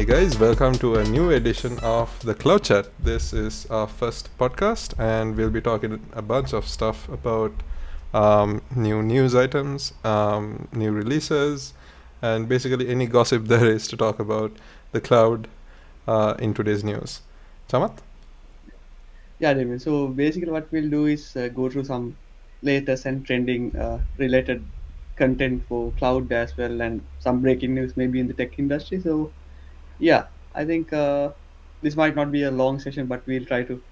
Hey guys, welcome to a new edition of the Cloud Chat. This is our first podcast, and we'll be talking a bunch of stuff about new news items, new releases, and basically any gossip there is to talk about the cloud in today's news. Samat? Yeah, David. So basically, what we'll do is go through some latest and trending related content for cloud as well, and some breaking news maybe in the tech industry. So yeah, I think this might not be a long session, but we'll try to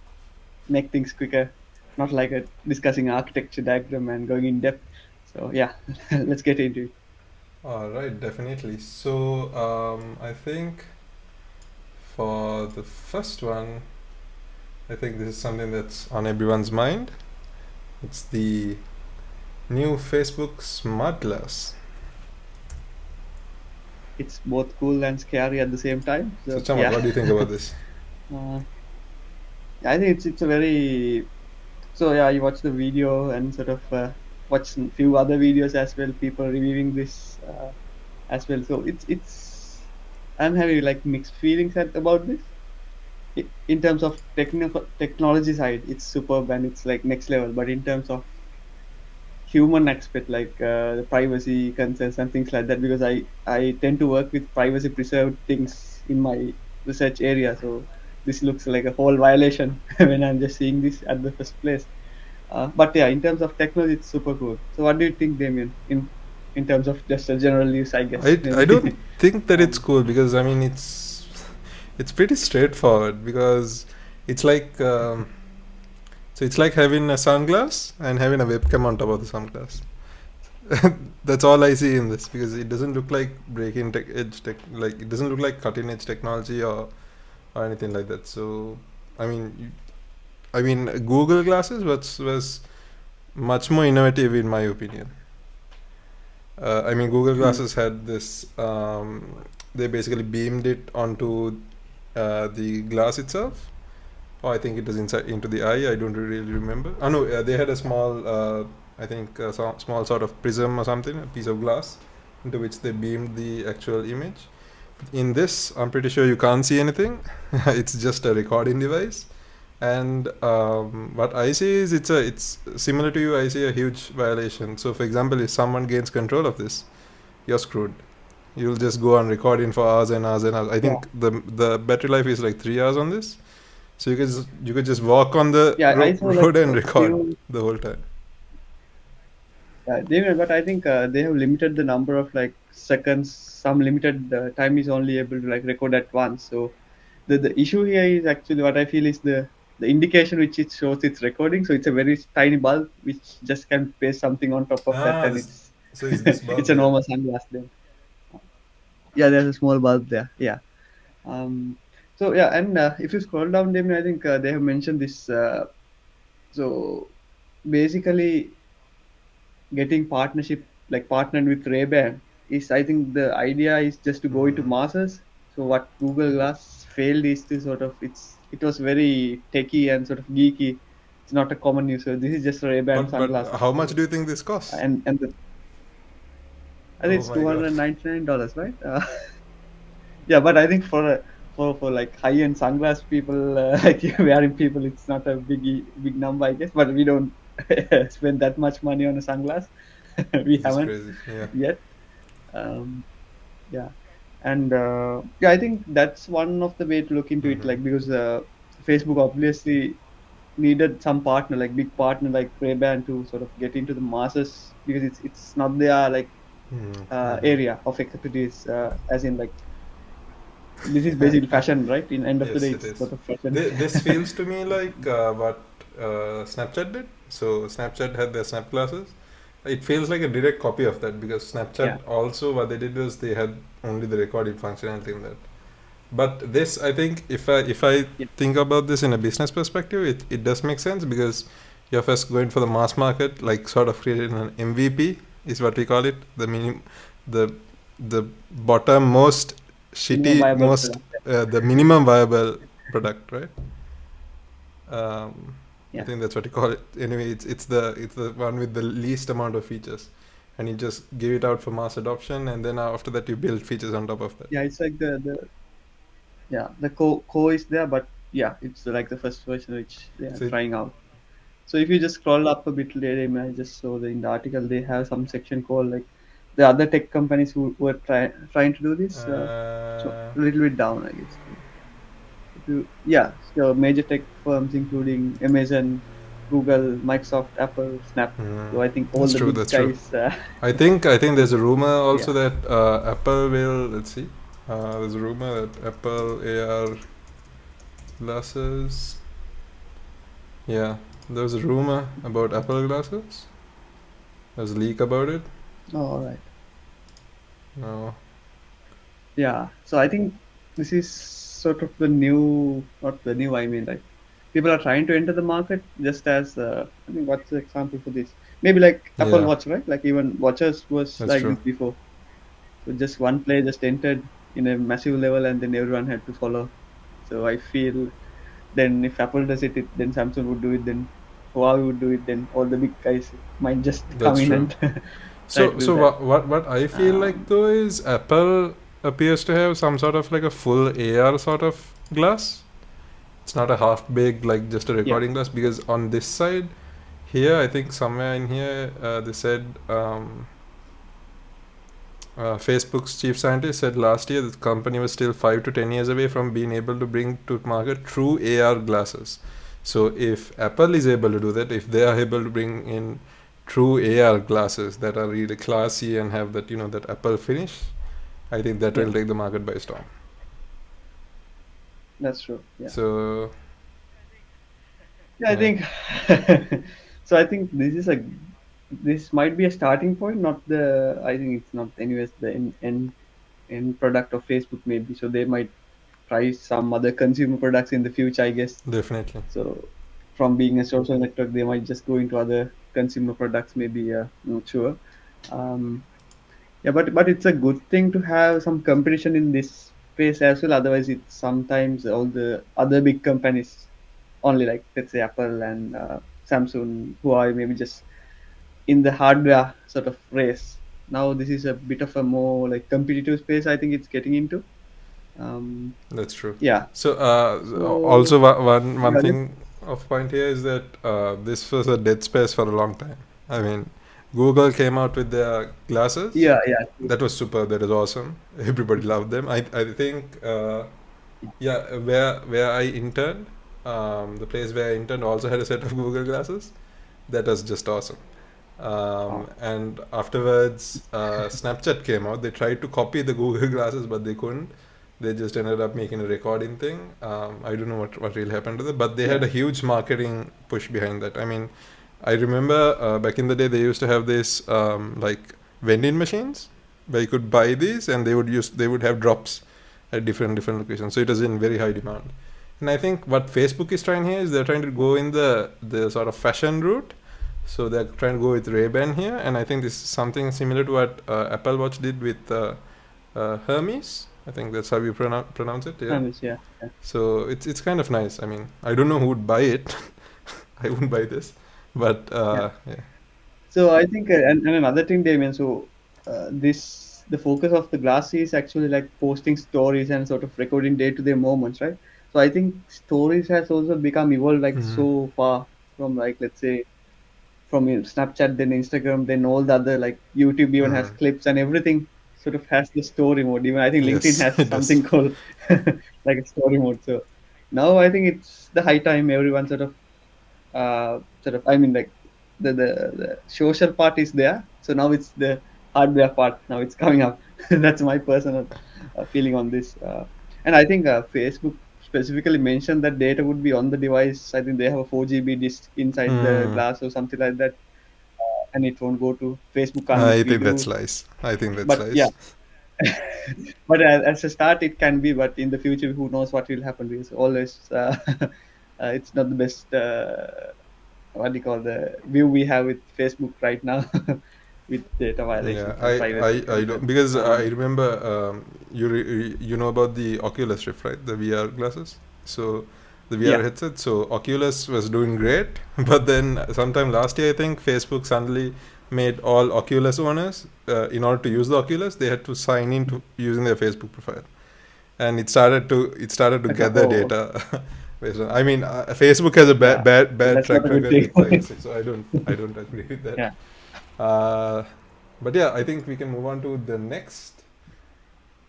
make things quicker, not like discussing architecture diagram and going in depth. So yeah, let's get into it. All right, definitely. So I think for the first one, I think this is something that's on everyone's mind. It's the new Facebook Smart Glass. It's both cool and scary at the same time. So, So Chamat, yeah, what do you think about this? uh, I think it's a very. So yeah, I watched the video and sort of watched a few other videos as well. People reviewing this as well. So it's I'm having like mixed feelings about this. In terms of technical technology side, it's superb and it's like next level. But in terms of human aspect, like the privacy concerns and things like that, because I tend to work with privacy preserved things in my research area. So this looks like a whole violation when I'm just seeing this at the first place. But yeah, in terms of technology, it's super cool. So what do you think, Damien? In terms of just a general use, I guess I maybe. don't think that it's um, cool because I mean it's pretty straightforward because it's like so it's like having a sunglass and having a webcam on top of the sunglass. That's all I see in this because it doesn't look like breaking tech, like it doesn't look like cutting edge technology or anything like that. So I mean Google Glasses was much more innovative in my opinion. I mean, Google hmm. Glasses had this. They basically beamed it onto the glass itself. Oh, I think it was inside into the eye. I don't really remember. Oh no, they had a small, I think, small sort of prism or something, a piece of glass, into which they beamed the actual image. In this, I'm pretty sure you can't see anything. It's just a recording device. And what I see is it's similar to you. I see a huge violation. So, for example, if someone gains control of this, you're screwed. You'll just go on recording for hours and hours and hours. I Yeah, think the battery life is like 3 hours on this, so you could just walk on the yeah. I saw like road and a record few. the whole time. David, but I think they have limited the number of like seconds. Some limited time is only able to like record at once. So the issue here is actually what I feel is the indication which it shows it's recording. So it's a very tiny bulb which just can paste something on top of that, Ah, and this, so is this it's bulb a there? normal sunglass then. Yeah, there's a small bulb there. Yeah. Um. So yeah, and if you scroll down, David, I think they have mentioned this. So basically, getting partnership like partnered with Ray-Ban is, I think the idea is just to go into Hmm. masses. So what Google Glass failed is to sort of it was very techy and sort of geeky. It's not a common user. This is just Ray-Ban But sunglasses. how much So do you think this costs? I think Oh it's my two god. hundred $99, right? Yeah, but I think for like high-end sunglass people like you wearing people, it's not a big number, I guess. But we don't spend that much money on a sunglass. We This is haven't crazy. Yeah. yet. Um, yeah, and yeah, I think that's one of the way to look into it, Mm-hmm. like because Facebook obviously needed some partner, like big partner like Ray-Ban to sort of get into the masses because it's not their like Mm-hmm. area of expertise, as in like this is basically fashion, right? In end of the day, Yes, it it's is. sort of fashion. This feels to me like what Snapchat did. So Snapchat had their Snap glasses. It feels like a direct copy of that because Yeah, Snapchat also what they did was they had only the recording functionality in that. But this, I think, if I yeah, think about this in a business perspective, it does make sense because you're first going for the mass market, like sort of creating an MVP is what we call it, the the bottom most minimum shitty, viable most product. the minimum viable product, right? I Yeah, think that's what you call it. Anyway, it's the one with the least amount of features, and you just give it out for mass adoption, and then after that you build features on top of that. yeah, it's like the yeah, the core is there, but yeah, it's like the first version which they are So trying out. So if you just scroll up a bit later, I just saw in the article they have some section called like the other tech companies who were trying to do this. So uh, a little bit down, I guess. So if you, yeah, so major tech firms including Amazon, Google, Microsoft, Apple, Snap. So I think all that's the true. big That's true. guys. I think there's a rumor Yeah. also that Apple will. Let's see. There's a rumor that Apple AR glasses. Yeah, there was a rumor about Apple glasses. There was a leak about it. Oh, all right. No. Yeah. So I think this is sort of the new, not the new. I mean, like people are trying to enter the market just as I think what's the example for this? Maybe like Apple Yeah, Watch, right? Like even watches was that's like true. this before. So just one player just entered in a massive level, and then everyone had to follow. So I feel then if Apple does it, then Samsung would do it. Then Huawei would do it. Then all the big guys might just come That's in true. and try to So, do so that. what I feel like Um, though is Apple appears to have some sort of like a full AR sort of glass. It's not a half baked like just a yeah. recording glass, because on this side here, I think somewhere in here they said Facebook's chief scientist said last year the company was still 5 to 10 years away from being able to bring to market true AR glasses. So if Apple is able to do that, if they are able to bring in true AR glasses that are really classy and have that that Apple finish, I think that Yeah. will take the market by storm. That's true. Yeah. So Yeah, I yeah, think so. I think this might be a starting point, not the. I think it's not anyways the end product of Facebook maybe. So they might try some other consumer products in the future, I guess. definitely, So from being a social network, they might just go into other consumer products. Maybe not sure. Um, yeah, but it's a good thing to have some competition in this space as well. Otherwise, it's sometimes all the other big companies only like let's say Apple and Samsung, who are maybe just in the hardware sort of race. Now this is a bit of a more like competitive space. I think it's getting into. Um, that's true. yeah. So So also one yeah, thing of point here is that this was a dead space for a long time. I mean, Google came out with their glasses. yeah, That was super. That is awesome. Everybody loved them. I think yeah, where I interned, the place where I interned also had a set of Google glasses. That was just awesome. oh, And afterwards, Snapchat came out. They tried to copy the Google glasses, but they couldn't. They just ended up making a recording thing. I don't know what really happened to them, but they had yeah, a huge marketing push behind that. I mean, I remember back in the day they used to have this like vending machines where you could buy these, and they would have drops at different locations. So it was in very high demand. And I think what Facebook is trying here is they're trying to go in the sort of fashion route. So they're trying to go with Ray-Ban here, and I think this is something similar to what Apple Watch did with Hermes. I think that's how you pronounce it. Yeah. Hermes, yeah, yeah, So it's kind of nice. I mean, I don't know who would buy it. I wouldn't buy this, but yeah. yeah, So I think and another thing, Damien. So this the focus of the glass is actually like posting stories and sort of recording day-to-day moments, right? So I think stories has also become evolved like mm, so far from like let's say from Snapchat, then Instagram, then all the other like YouTube even has mm, clips and everything sort of has the story mode. Even I think LinkedIn yes, has it does. something called like a story mode. So now I think it's the high time everyone sort of I mean like the social part is there. So now it's the hardware part. Now it's coming up. That's my personal feeling on this. And I think Facebook specifically mentioned that data would be on the device. I think they have a 4 GB disk inside the Mm, glass or something like that, and it won't go to Facebook unless I we think that's do. lies. I think that's But yeah, lies. but as a start, it can be. But in the future, who knows what will happen? Because always, it's not the best. What do you call the view we have with Facebook right now, with data Yeah, violations and privacy I concern. don't, because I remember you know about the Oculus Rift, right? The VR glasses. So the VR Yeah, headset. So Oculus was doing great, but then sometime last year I think Facebook suddenly made all Oculus owners in order to use the Oculus they had to sign in to using their Facebook profile. and it started to Okay. gather Oh, data. I mean, Facebook has a yeah. So bad that's not track a good record thing. with privacy, so I don't agree with that. Yeah. Uh, but yeah, I think we can move on to the next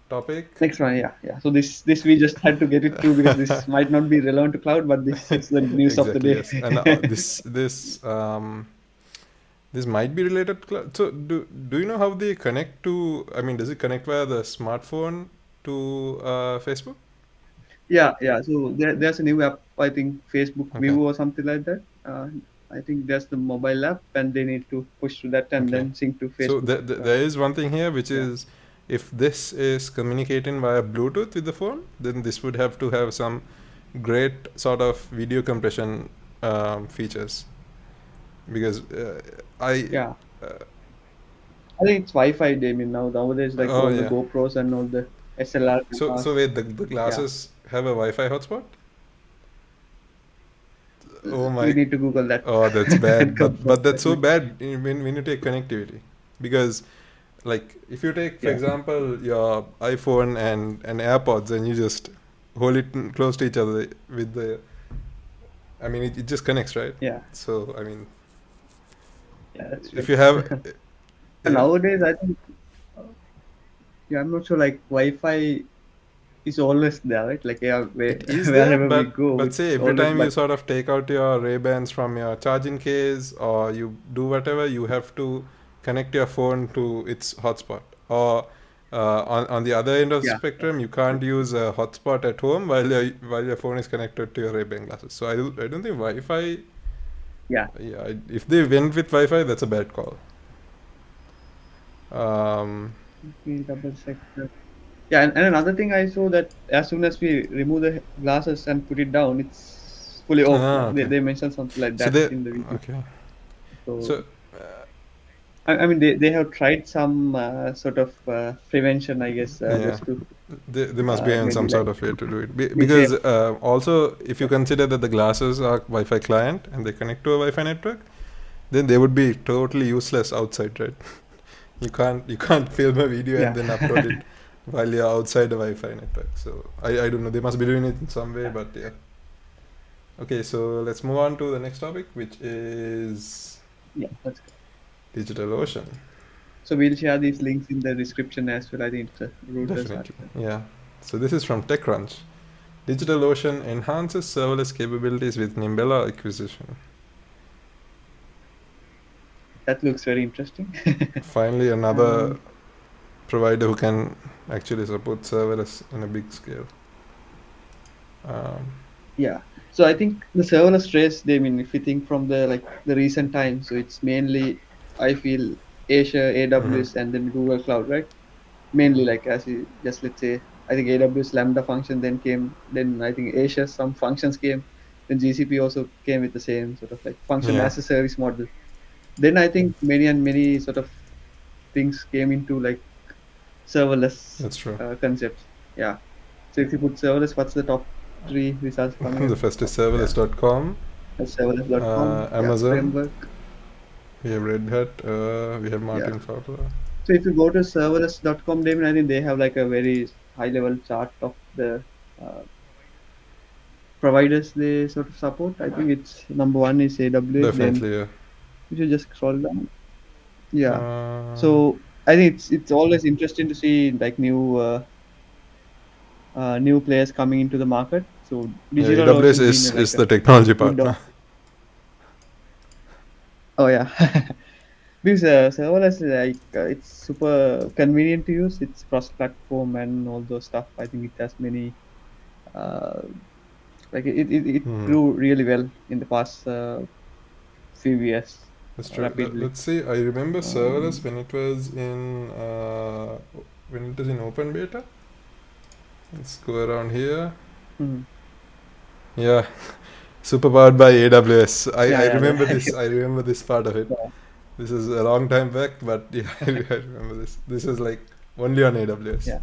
topic. Next one, yeah, yeah. So this we just had to get it through because this might not be relevant to cloud, but this is the news of the Exactly, day. yes, and this might be related to cloud. So do you know how they connect to? I mean, does it connect via the smartphone to Facebook? Yeah, yeah. So there's a new app, I think Facebook Okay, View or something like that. I think that's the mobile app, and they need to push to that and okay. then sync to So Facebook. there is one thing here, which Yeah, is if this is communicating via Bluetooth with the phone, then this would have to have some great sort of video compression features because I yeah. uh, I think it's Wi-Fi. I mean, nowadays, like oh all the yeah. GoPros and all the SLR So cameras. wait, the Yeah, glasses have a Wi-Fi hotspot? Oh we my, need to Google that oh that's and bad. confirm But that's that. so bad when you take connectivity, because like if you take for Yeah, example your iPhone and AirPods and you just hold it close to each other with the, I mean it just connects, right? yeah, So I mean yeah. That's if true. you have, And yeah. nowadays, I think, yeah, I'm not sure. Like Wi-Fi is always there, right? Like yeah, It is there, wherever we but go, say it's every always. time you But sort of take out your Ray-Bans from your charging case or you do whatever, you have to connect your phone to its hotspot. Or on the other end of the yeah, yeah, spectrum, you can't that's true. use a hotspot at home while your phone is connected to your Ray-Ban glasses. So I don't think Wi-Fi. Yeah, Yeah, if they went with Wi-Fi, that's a bad call. Um, we double check that. Yeah, and another thing I saw that as soon as we remove the glasses and put it down, it's fully off. okay. They mentioned something like So that they in the video. okay. So So I mean, they have tried some sort of prevention, I guess, yeah. just to There must be maybe some like sort of way to do it be safe. because also if you consider that the glasses are Wi-Fi client and they connect to a Wi-Fi network, then they would be totally useless outside, right? You can't film a video and Yeah, then upload it while you're outside the Wi-Fi network. So I don't know. They must be doing it in some way, yeah, but yeah. Okay, so let's move on to the next topic, which is yeah. That's good. DigitalOcean. So we'll share these links in the description as well. I think it's a Reuters Definitely, article. yeah. So this is from TechCrunch. DigitalOcean enhances serverless capabilities with Nimbella acquisition. That looks very interesting. Finally, another um, provider who can actually support serverless in a big scale. Um, yeah. So I think the serverless trace, they mean if you think from the like the recent times, so it's mainly I feel Azure, mhm. AWS, and then Google Cloud, right? Mainly like as you just let's say I think AWS Lambda function then came, then I think Azure some functions came, then GCP also came with the same sort of like function Yeah, as a service model. Then I think many and many sort of things came into like serverless that's true. concepts. Yeah. So if you put serverless, what's the top three results coming up? The first is Yeah. serverless.com, That's serverless.com. Yeah. Amazon, Framework. we have Red Hat, we have Yeah. Martin Fowler. So if you go to serverless.com, Damien, I think they have like a very high level chart of the uh, providers they sort of support. I think it's number one is AWS. Then Definitely, yeah. you should just scroll down. Yeah. Uh, So I think it's always interesting to see like new players coming into the market. So yeah, AWS DigitalOcean being like is a the technology good partner. oh yeah. Because serverless is like it's super convenient to use. It's cross-platform and all those stuff. I think it has many uh, like it Hmm. grew really well in the past few years That's true. rapidly. Let's see. I remember serverless Um, when it was in open beta. Let's go around here. mhm. Yeah, super powered by AWS. I Yeah, yeah, remember this. I remember this part of it. yeah, This is a long time back, but yeah, I remember this. This is like only on AWS yeah,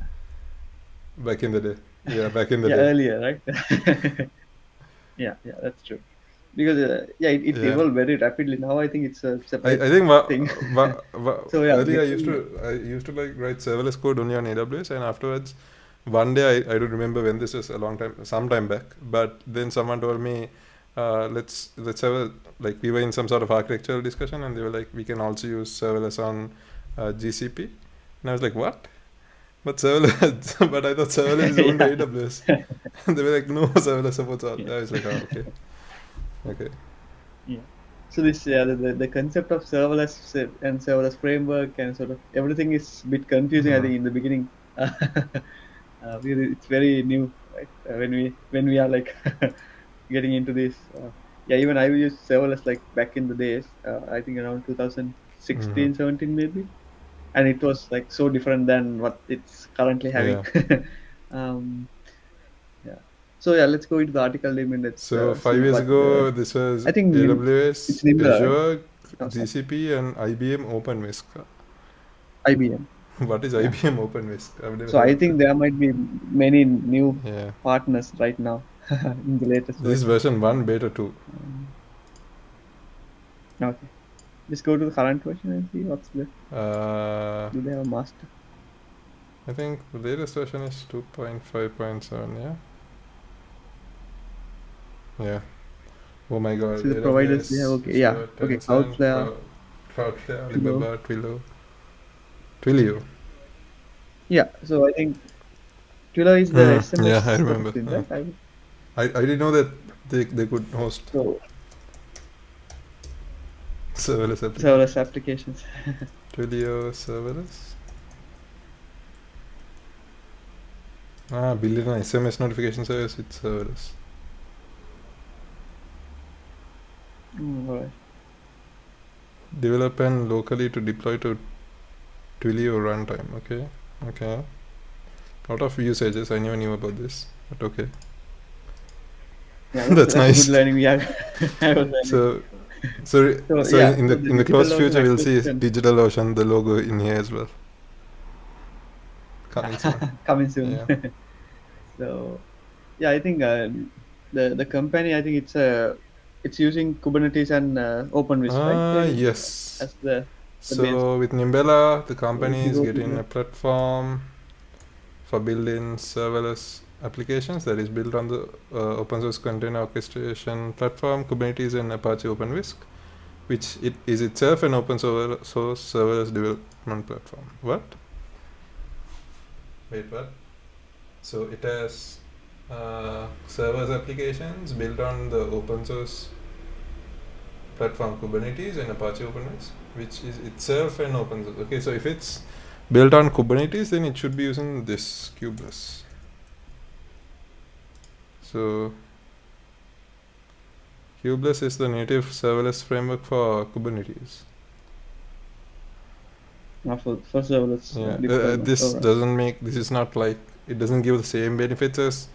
back in the day. Yeah, back in the yeah. day. Earlier, right? Yeah, yeah, that's true. Because yeah, it Yeah, evolved very rapidly. Now I think it's a separate I think thing. So yeah, earlier getting I used to like write serverless code only on AWS, and afterwards one day I don't remember when this was, a long time, some time back, but then someone told me, let's have a, like, we were in some sort of architectural discussion and they were like, we can also use serverless on GCP, and I was like, what? But serverless, but I thought serverless is owned by AWS. And they were like, no, serverless supports all. I was like, oh, okay. Yeah. So this the concept of serverless and serverless framework and sort of everything is a bit confusing. I think in the beginning, it's very new, right? When we are like getting into this, yeah. Even I used serverless like back in the days. I think around 2016, 17 maybe, and it was like so different than what it's currently having. um, yeah. So yeah, let's go into the article name and let's So 5 see years what. ago, this was I think it's AWS, Nimra, right? Azure, Oh, sorry. GCP, and IBM OpenWhisk. IBM. What is Yeah. IBM OpenWhisk? I've never So heard I of think it. there might be many new Yeah. partners right now in the latest This is version. version 1, beta 2. Okay. Just go to the current version and see what's there. Do they have a master? I think the latest version is 2.5.7, yeah? Yeah. Oh my god. See the providers they have. Okay. Yeah. Azure, Okay. Tencent, Cloudflare. Cloudflare, Twilio. Alibaba, Twilio. Yeah. So I think Twilio is the SMS Yeah, I sort remember. of thing, Yeah. right? I didn't know that they could host So serverless applications. serverless applications. Twilio serverless. Build an SMS notification service with serverless. Alright. Develop and locally to deploy to Twilio runtime. Okay. Lot of usages. I never knew about this, but okay. Yeah, That's nice. Good learning. Yeah. I was learning. So yeah, in the close DigitalOcean future, we'll see acquisition. DigitalOcean, the logo in here as well. Coming soon. Coming soon. Yeah. So yeah, I think the company, I think it's using Kubernetes and OpenWhisk, right? Yes. As the So base. with Nimbella, the So company if you is go to getting the a platform for building serverless applications that is built on the open source container orchestration platform Kubernetes and Apache OpenWhisk, which it is itself an open source serverless development platform. What? Wait, what? So it has serverless applications built on the open source platform Kubernetes and Apache OpenWhisk, which is itself an open source. Okay, so if it's built on Kubernetes, then it should be using this Kubeless. So Kubeless is the native serverless framework for Kubernetes. for serverless. Yeah, this is not like, it doesn't give the same benefits as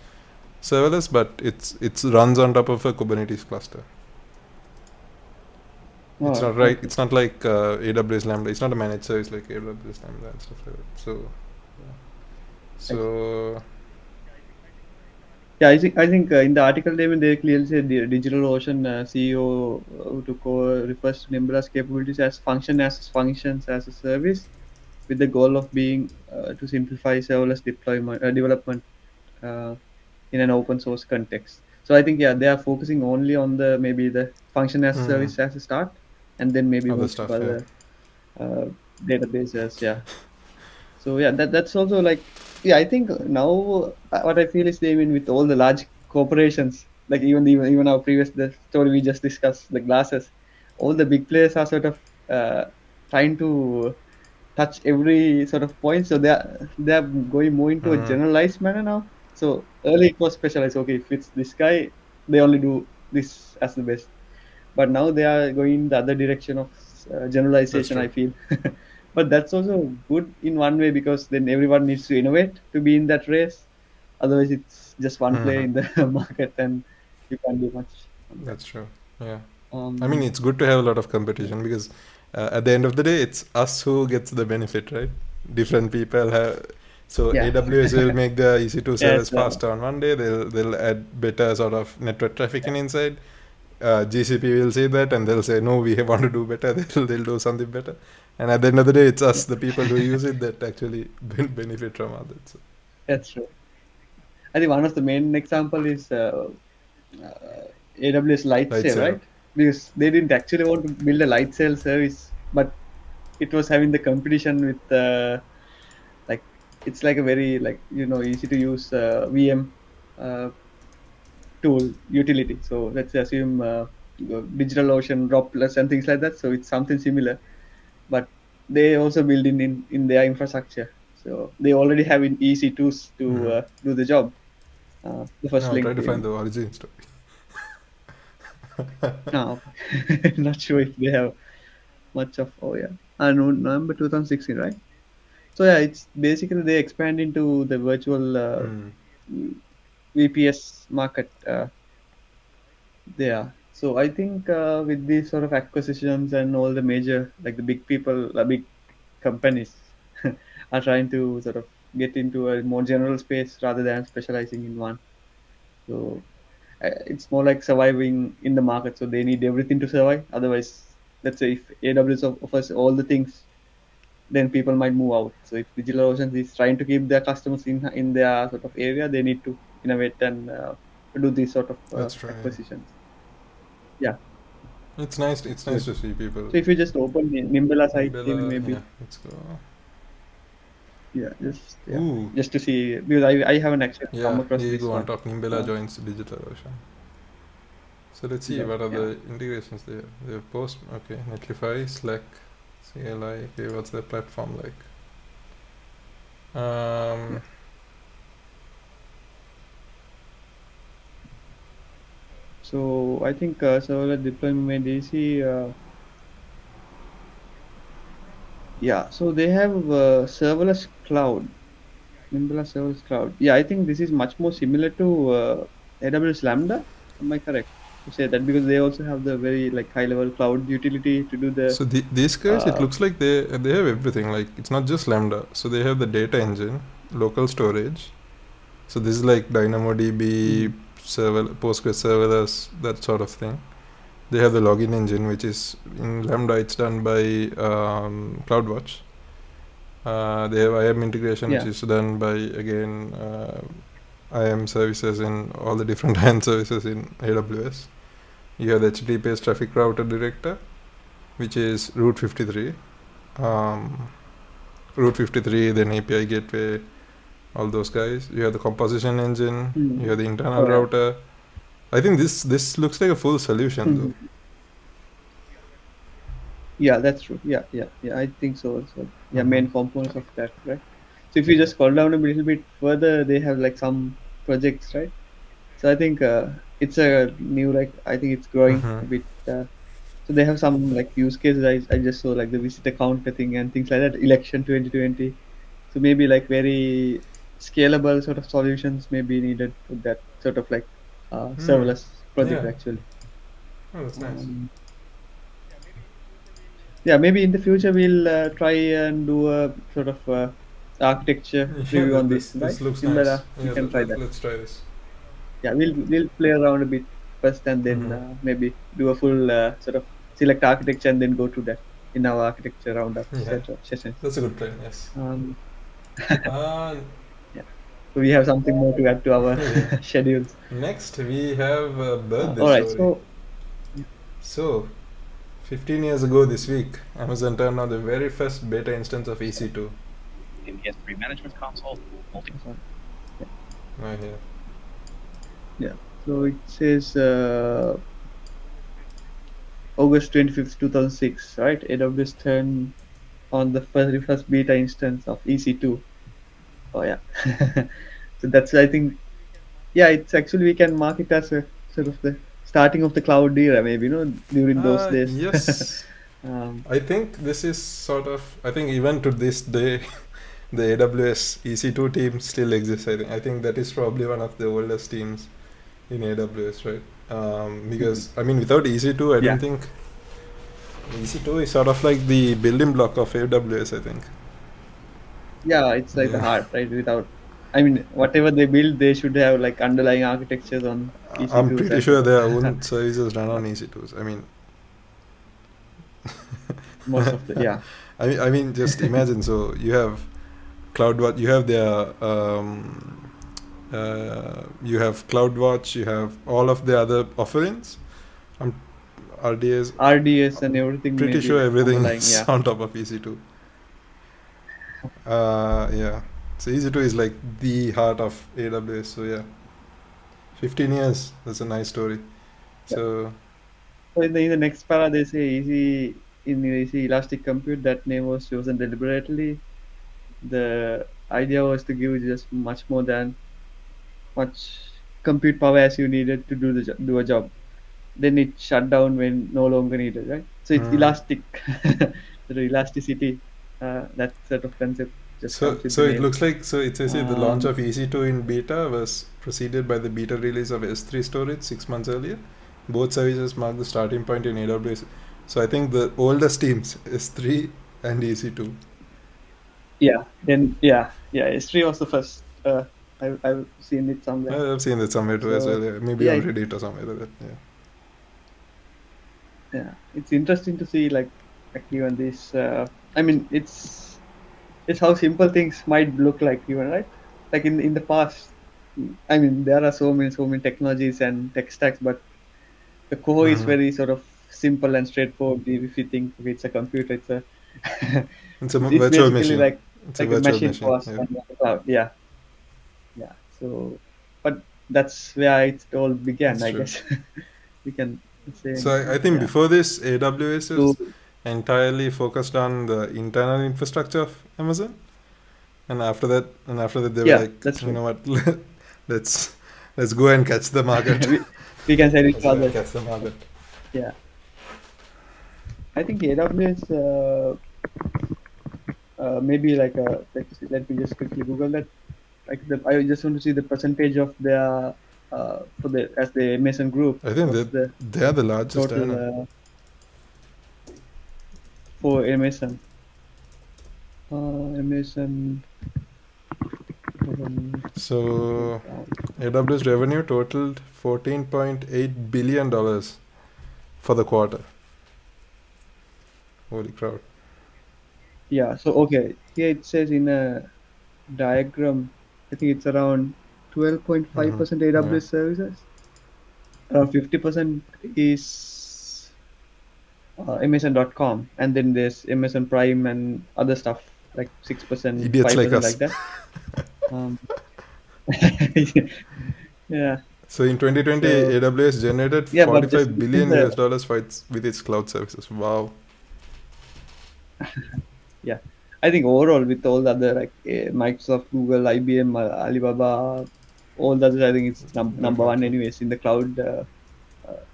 serverless, but it runs on top of a Kubernetes cluster. It's not right. Okay. It's not like AWS Lambda. It's not a managed service like AWS Lambda and stuff like that. So yeah, I think in the article they clearly said the DigitalOcean CEO who took over refers to Nimbra's capabilities as functions as a service, with the goal of being to simplify serverless development in an open source context. So I think they are focusing only on the function as a service as a start, and then maybe move to other databases. Yeah. So that's also like, I think now what I feel is even with all the large corporations, like even our the story we just discussed, the glasses, all the big players are sort of trying to touch every sort of point. So they're going more into a generalized manner now. So early it was specialized. Okay, if it's this guy, they only do this as the best. But now they are going the other direction of generalization, I feel. But that's also good in one way, because then everyone needs to innovate to be in that race. Otherwise, it's just one player in the market and you can't do much. That's true. Yeah. I mean, it's good to have a lot of competition, because at the end of the day, it's us who gets the benefit, right? Different people have. So AWS will make the EC2 service faster on one day. They'll add better sort of network traffic inside. GCP will say that, and they'll say, no, we want to do better. They'll do something better. And at the end of the day, it's us, the people who use it, that actually benefit from all that. So. That's true. I think one of the main example is AWS Lightsail, Lightsaber. right? Because they didn't actually want to build a Lightsail service, but it was having the competition with like it's like a very like easy to use VM uh, tool utility. So let's assume DigitalOcean, Droplets, and things like that. So it's something similar, but they also build in their infrastructure. So they already have in EC2s to Mm-hmm. do the job. The first No, I'm trying link to find in. the origin story. No, not sure if they have much of. Oh yeah, no, November 2016, right? So yeah, it's basically they expand into the virtual Mm. VPS market there. So I think with these sort of acquisitions and all the major like the big people, big companies are trying to sort of get into a more general space rather than specializing in one. So it's more like surviving in the market. So they need everything to survive. Otherwise, let's say if AWS offers all the things, then people might move out. So if DigitalOcean is trying to keep their customers in their sort of area, they need to innovate and do these sort of That's right. acquisitions. Yeah, It's nice. It's nice good. to see people. So if you just open the Nimbella site, even Nimbella. Yeah, maybe let's go. yeah, just yeah, Ooh. just to see because I haven't actually come Yeah, across here you this go on one. top. Nimbella Uh, joins DigitalOcean. So let's see yeah, what are yeah. the integrations there. They have Post. Okay, Netlify, Slack, CLI. Okay, what's the platform like? Yeah. Um, So I think serverless deployment DC. Yeah, so they have serverless cloud, Nimbella serverless cloud. Yeah, I think this is much more similar to AWS Lambda. Am I correct to say that because they also have the very like high level cloud utility to do the so these guys, it uh, looks like they have everything. Like it's not just Lambda. So they have the data engine, local storage. So this is like DynamoDB, mhm. server, Postgres serverless, that sort of thing. They have the login engine, which is in Lambda. It's done by CloudWatch. They have IAM integration, which Yeah, is done by again IAM services in all the different IAM services in AWS. You have the HTTPS traffic router director, which is Route 53. Um, Route 53, then API gateway, all those guys. You have the composition engine. You have mm. the internal Oh yeah. router. I think this looks like a full solution though. Yeah, that's true. Yeah, yeah, yeah. I think so also. Yeah, Mm-hmm. main components of that, right? So if you just scroll down a little bit further, they have like some projects, right? So I think it's a new like I think it's growing Mm-hmm. a bit. So they have some like use cases. I just saw like the visitor counter thing and things like that. Election 2020. So maybe like very scalable sort of solutions may be needed for that sort of like Mm. serverless project Yeah. actually. Oh, that's nice. Um, yeah, maybe in the future we'll try and do a sort of architecture Yeah, review on this this, this right? looks nice. Nimbera, we Yeah, can try that. let's try this. Yeah, we'll play around a bit first, and then Mm-hmm. maybe do a full sort of select architecture, and then go to that in our architecture roundup Yeah, sessions. that's a good plan. Yes. Um, Uh, yeah, so we have something more to add to our yeah. schedules. Next, we have a birthday All right, story. so So, 15 years ago this week, Amazon turned on the very first beta instance of EC2. In the S3 management console, sorry. Yeah, Right here. yeah. So it says August 25th, 2006, right? AWS turned on the very first beta instance of EC2. Oh yeah. So that's I think yeah, it's actually we can mark it as a sort of the starting of the cloud era, maybe during those days. Yes. um, I think this is sort of. I think even to this day, the AWS EC2 team still exists. I think that is probably one of the oldest teams in AWS, right? mhm. Because I mean, without EC2, I Yeah, don't think EC2 is sort of like the building block of AWS. I think. yeah, it's like the Yeah, heart, right? Without, I mean, whatever they build, they should have like underlying architectures on I'm EC2s pretty as sure well. their own services run Uh, on EC2s. I mean, Most of the yeah, just imagine. So you have CloudWatch. You have their You have CloudWatch, you have all of the other offerings. RDS, RDS and everything pretty maybe sure like everything underlying. is Yeah. on top of EC2. Yeah. So EC2 is like the heart of AWS. So yeah, 15 years. That's a nice story. Yeah. So So in the next para, they say easy in the easy elastic compute. That name was chosen deliberately. The idea was to give just much more than much compute power as you needed to do a job. Then it shut down when no longer needed, right? So it's elastic, the elasticity. That sort of concept just So, comes with the so it name. looks like, so it says here the launch Um, of EC2 in beta was preceded by the beta release of S3 storage 6 months earlier. Both services mark the starting point in AWS. So I think the oldest teams S3 and EC2. yeah. Then S3 was the first. I've seen it somewhere. I've seen that somewhere too as So well. Yeah. Maybe yeah, on Reddit or somewhere like that. Yeah. it's interesting to see like even this. I mean, it's how simple things might look like even, right? Like in the past, I mean, there are so many technologies and tech stacks, but the core is Mm-hmm. very sort of simple and straightforward. If you think okay, it's a computer, It's a it's virtual basically machine. like It's a like a virtual machine machine. for us Yeah. and the cloud. Yeah. So, but that's where it all began, That's I true. guess. We can say So I anything. think Yeah. before this, AWS So is entirely focused on the internal infrastructure of Amazon. And after that they were yeah, like, that's you true. know what, let's let's go and catch the market. We can sell it Let's to go and others. catch the market. Yeah. I think AWS, maybe like let me just quickly Google that. I just want to see the percentage of their for the as the Amazon group. I think What's that the they are the largest total earner. for Amazon? Amazon. So AWS revenue totaled $14.8 billion for the quarter. Holy crowd. Yeah. So okay, here it says in a diagram. I think it's around 12.5% Yeah. AWS services. 50% is Amazon.com, and then there's Amazon Prime and other stuff like 6%, Idiots like 5% like us. that. Um, yeah. So in 2020, So AWS generated yeah, but just 45 within billion the US dollars with its cloud services. Wow. yeah, I think overall with all the other like Microsoft, Google, IBM, Alibaba, all the others, I think it's number one Definitely. anyways in the cloud.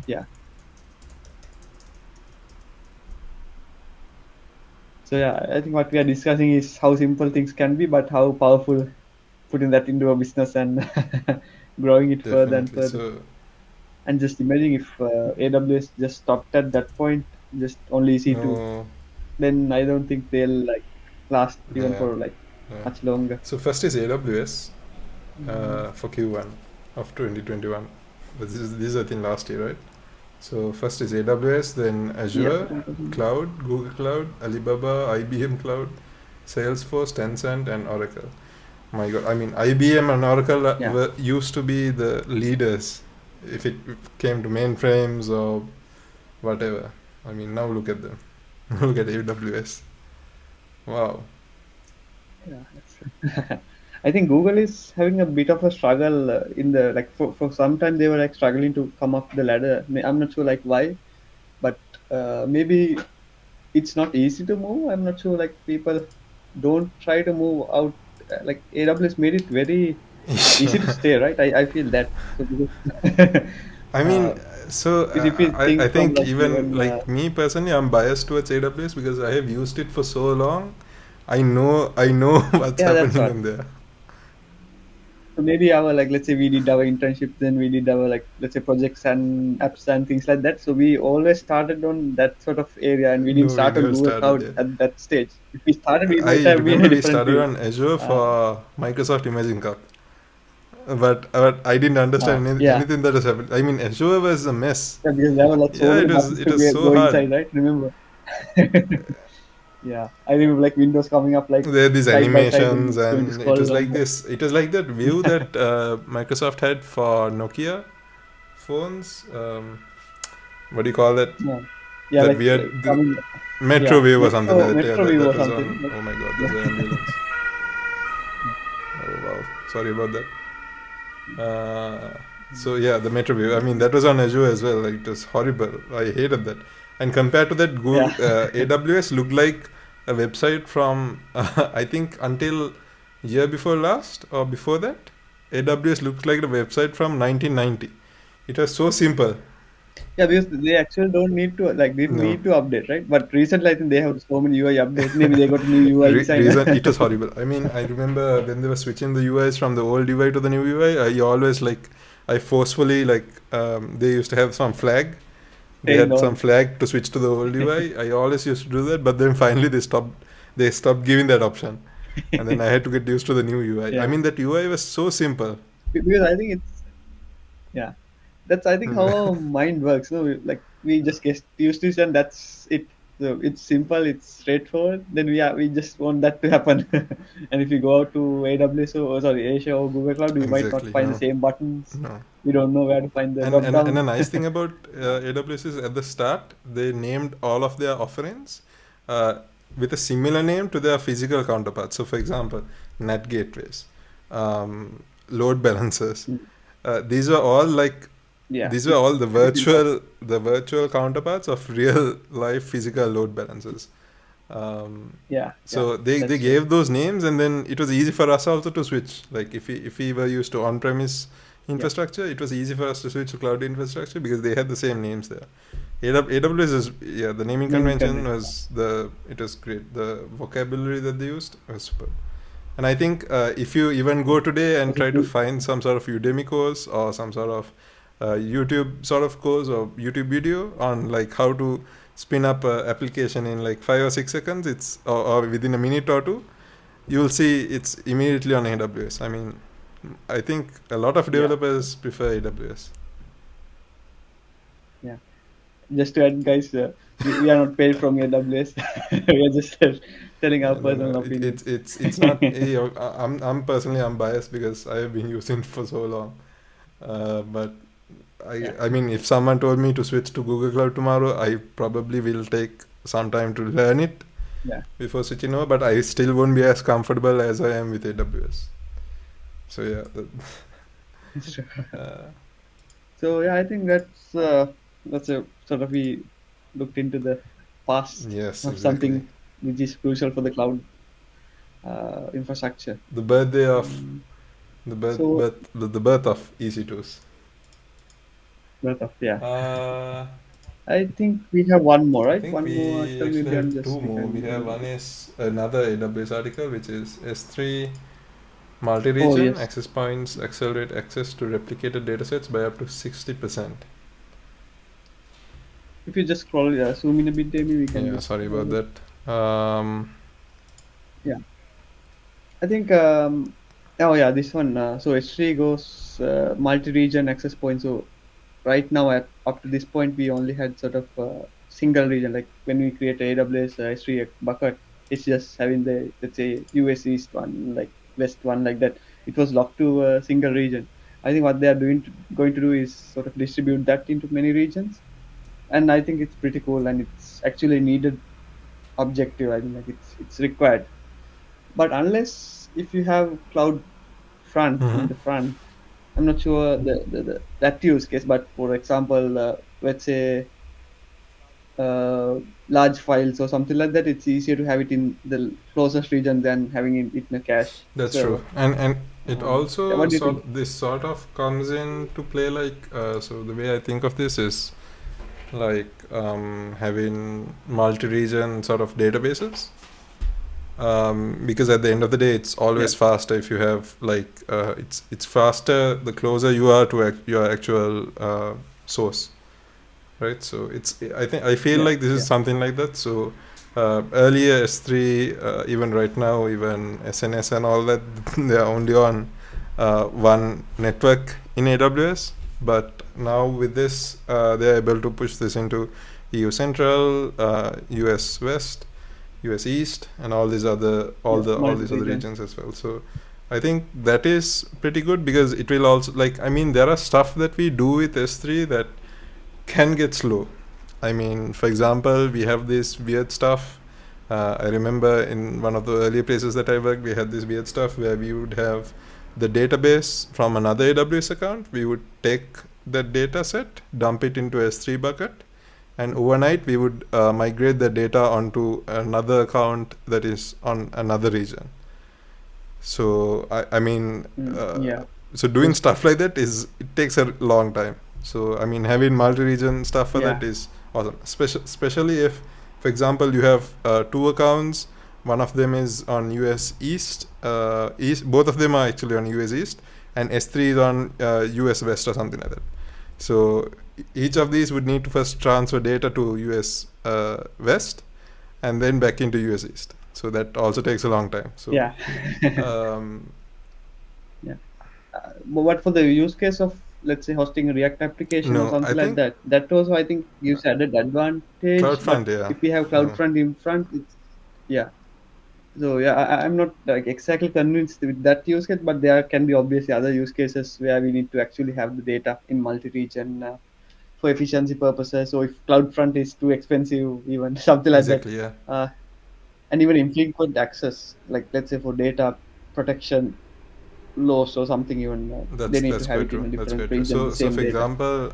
Yeah. So yeah, I think what we are discussing is how simple things can be, but how powerful putting that into a business and growing it further and Definitely. further. So And just imagine if AWS just stopped at that point, just only EC2, no. then I don't think they'll like last even Yeah. for like Yeah. much longer. So first is AWS Mm, for Q1 of 2021. But this is I think last year, right? So first is AWS, then yeah, Azure, 2000. Cloud, Google Cloud, Alibaba, IBM Cloud, Salesforce, Tencent, and Oracle. My God, I mean IBM and Oracle Yeah, used to be the leaders if it came to mainframes or whatever. I mean now look at them. Look at AWS. Wow. yeah. That's I think Google is having a bit of a struggle in the like for some time they were like struggling to come up the ladder. I'm not sure like why, but maybe it's not easy to move. I'm not sure like people don't try to move out. Like AWS made it very easy to stay, right? I feel that. So because, I uh, mean, so because if you I think from think like even even like me personally, I'm biased towards AWS because I have used it for so long. I know what's yeah, that's happening right. in there. So maybe our like let's say we did our internships, then we did our like let's say projects and apps and things like that. So we always started on that sort of area, and we didn't No, we start on never Google started Cloud yet. at that stage. If we started, we might I have been a remember we different started field. on Azure Uh, for Microsoft Imaging Cup, but I didn't understand yeah. anything that has happened. I mean, Azure was a mess. Yeah, because there were like so Yeah, many it was buttons it to was so go hard. inside, right? Remember? Yeah, I remember like windows coming up like There are these side by side when animations, it's going to and it scroll was down. like this. It was like that view that Microsoft had for Nokia phones. What do you call that? Yeah, yeah, That like weird coming. Metro Yeah, wave or something like that. Yeah, Metro View that or was something. on. Like, Oh my god, there's yeah, an ambulance. Oh wow, sorry about that. So yeah, the Metro View. I mean, that was on Azure as well. Like, it was horrible. I hated that. And compared to that, yeah, Google, AWS looked like a website from I think until year before last or before that. AWS looked like the website from 1990. It was so simple. yeah. Because they actually don't need to like didn't No. need to update, right? But recently, I think they have so many UI updates. Maybe they got a new UI designer. Reason it was horrible. I mean, I remember when they were switching the UIs from the old UI to the new UI. I always like, I forcefully like, they used to have some flag. They Staying had some on. flag to switch to the old UI. I always used to do that, but then finally they stopped. They stopped giving that option, and then I had to get used to the new UI. I Yeah, mean, that UI was so simple. because I think it's yeah. That's I think how our mind works. No, like we just get used to it, and that's it. So it's simple, it's straightforward. Then we just want that to happen. And if you go out to AWS or sorry Asia or Google Cloud, we might not Exactly. find the No. same buttons. No. We don't know where to find the And drop a down. nice thing about AWS is at the start they named all of their offerings uh, with a similar name to their physical counterparts. So, for example, NAT gateways, load balancers. These were all like Yeah, these were it's all pretty simple. the virtual counterparts of real life physical load balancers. Yeah, So they that's true. gave those names, and then it was easy for us also to switch. Like if we were used to on-premise Yeah, infrastructure, it was easy for us to switch to cloud infrastructure because they had the same names there. AWS is, yeah, the naming naming convention convention. was it was great. The vocabulary that they used was superb. And I think if you even go today and Also, try to find some sort of Udemy course or some sort of YouTube sort of course or YouTube video on like how to spin up an application in like 5 or 6 seconds, or within a minute or two, you'll see it's immediately on AWS. I mean, I think a lot of yeah, developers prefer AWS. yeah. Just to add, guys, we are not paid from AWS. We are just telling our No, no, personal opinions. it's not. I'm personally I'm biased because I have been using it for so long. But Yeah, I mean, if someone told me to switch to Google Cloud tomorrow, I probably will take some time to learn it yeah. before switching over. But I still won't be as comfortable as I am with AWS. So yeah, It's true. uh, So yeah, I think that's a sort of we looked into the past yes, of exactly. something which is crucial for the cloud infrastructure. The birthday of Mm, the so birth of EC2s. that of yeah, Uh, I think we have one more, I right? think One more we article actually maybe have and just two we more. We can have move one on. is another AWS article, which is S3 Oh multi-region yes, access points accelerate access to replicated datasets by up to 60%. if you just scroll, zoom in a bit, maybe we can Yeah, just sorry have a about look. that. Yeah, I think oh yeah, this one. So H3 goes multi-region access point. So right now at up to this point we only had sort of single region, like when we create a AWS S3 bucket, it's just having the, let's say, US East one, like West one, like that. It was locked to a single region. I think what they are going to do is sort of distribute that into many regions, and I think it's pretty cool, and it's actually needed objective. I think like it's required, but unless if you have cloud front in Mm-hmm. the front, I'm not sure the that use case, but for example, let's say large files or something like that, it's easier to have it in the closest region than having it in a cache That's true, server. and it Yeah, also what do you think? this sort of comes into play. Like, so the way I think of this is like having multi-region sort of databases. Because at the end of the day, it's Yeah, always faster if you have like it's faster the closer you are to your actual source, right? So I feel yeah, like this is yeah, something like that. So earlier S3, even right now, even SNS and all that, they are only on one network in AWS. But now with this, they are able to push this into EU Central, US West, US East, and all these other regions as well. So I think that is pretty good, because it will also, like, I mean, there are stuff that we do with S3 that can get slow. I mean, for example, we have this weird stuff. I remember in one of the earlier places that I worked, we had this weird stuff where we would have the database from another AWS account. We would take that data set, dump it into S3 bucket, and overnight we would migrate the data onto another account that is on another region. So I mean, so doing stuff like that it takes a long time. So I mean, having multi-region stuff for that is awesome, especially if, for example, you have 2 accounts. One of them is on US East. Both of them are actually on US East, and S3 is on US West or something like that. So each of these would need to first transfer data to US West, and then back into US East. So that also takes a long time. So but for the use case of, let's say, hosting a React application or something like that, that also I think gives added advantage. CloudFront, if we have CloudFront in front, it's So I'm not like exactly convinced with that use case, but there can be obviously other use cases where we need to actually have the data in multi-region for efficiency purposes. So if CloudFront is too expensive, even something like that, and even infrequent access, like let's say for data protection laws or something, even they need to have it in a different region. So for example,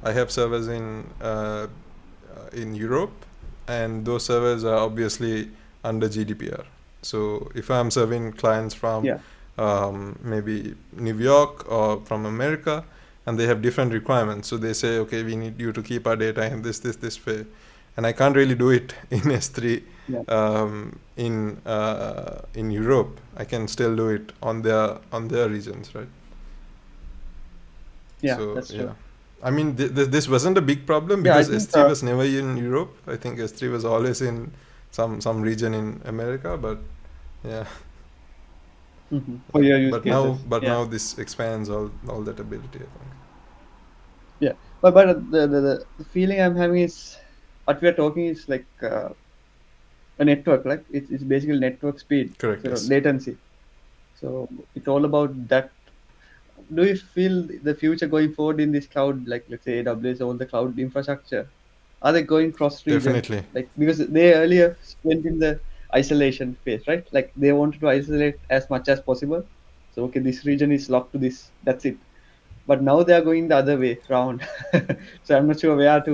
I have servers in Europe, and those servers are obviously under GDPR. So if I'm serving clients from maybe New York or from America, and they have different requirements, so they say, okay, we need you to keep our data in this way, and I can't really do it in S3 in Europe. I can still do it on their regions, right? That's true. I mean, this wasn't a big problem, because S3 was never in Europe. I think S3 was always in some region in America, but for your use cases. Now this expands all that ability, I think. But the feeling I'm having is, what we are talking is like a network, like it's basically network speed. Correct. Latency. So it's all about that. Do you feel the future going forward in this cloud, like let's say AWS, all the cloud infrastructure, are they going cross-region? Definitely. Like, because they earlier went in the isolation phase, right? Like they wanted to isolate as much as possible. So okay, this region is locked to this, that's it. But now they are going the other way around. So I'm not sure where it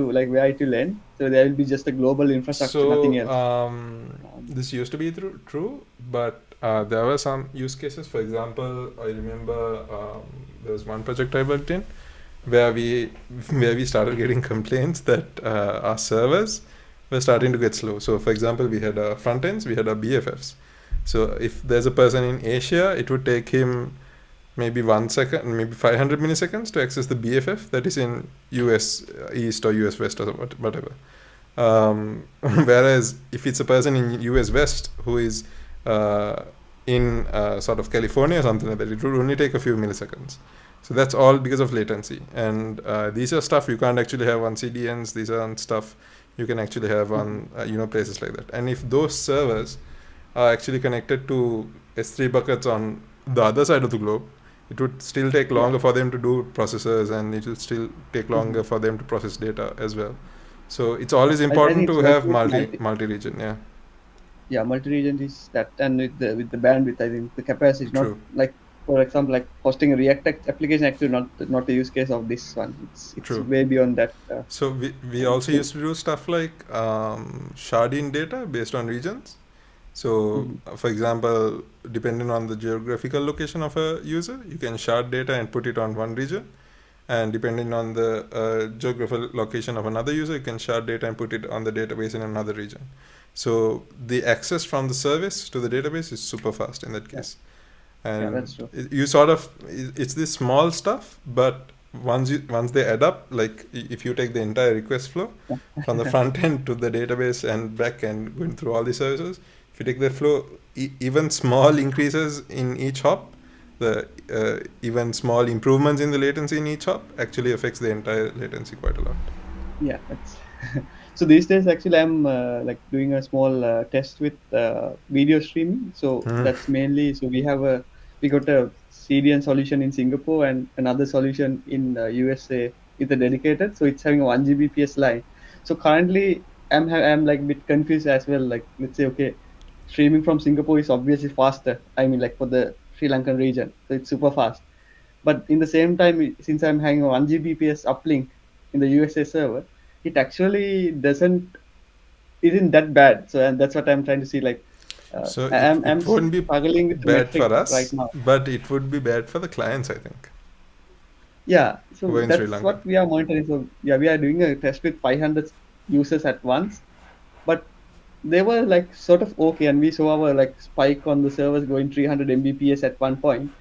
will end. So there will be just a global infrastructure, nothing else. This used to be true, but there were some use cases. For example, I remember there was one project I worked in where we started getting complaints that our servers were starting to get slow. So for example, we had our front ends, we had our BFFs. So if there's a person in Asia, it would take him maybe 1 second, maybe 500 milliseconds to access the BFF that is in US East or US West or whatever. Whereas if it's a person in US West who is in sort of California or something like that, it would only take a few milliseconds. So that's all because of latency. And these are stuff you can't actually have on CDNs. These are stuff you can actually have on places like that. And if those servers are actually connected to S3 buckets on the other side of the globe, it would still take longer for them to do processes, and it will still take longer for them to process data as well. So it's always important to have multi-region. Multi-region is that, and with the bandwidth, I think the capacity is not like, for example, like hosting a React application, actually not the use case of this one. It's way beyond that. So we also used to do stuff like sharding data based on regions. So, for example, depending on the geographical location of a user, you can shard data and put it on one region. And depending on the geographical location of another user, you can shard data and put it on the database in another region. So the access from the service to the database is super fast in that case. And that's true. It's this small stuff, but once they add up, like if you take the entire request flow from the front end to the database and back and going through all the services, if you take the flow, even small increases in each hop, the even small improvements in the latency in each hop actually affects the entire latency quite a lot. So these days, actually, I'm like doing a small test with video streaming. So that's mainly, so we got a CDN solution in Singapore and another solution in USA with a dedicated. So it's having a 1 Gbps line. So currently, I'm like a bit confused as well. Like, let's say, okay, streaming from Singapore is obviously faster. I mean, like for the Sri Lankan region, so it's super fast. But in the same time, since I'm having a 1 Gbps uplink in the USA server, it actually doesn't isn't that bad. So, and that's what I'm trying to see. Like, So I'm it won't be struggling with the bad for metrics right us, now. but it would be bad for the clients, I think, Yeah, who so are in Sri that's Lanka. what we are monitoring. So yeah, we are doing a test with 500 users at once, but they were like sort of okay, and we saw our like spike on the servers going 300 Mbps at one point.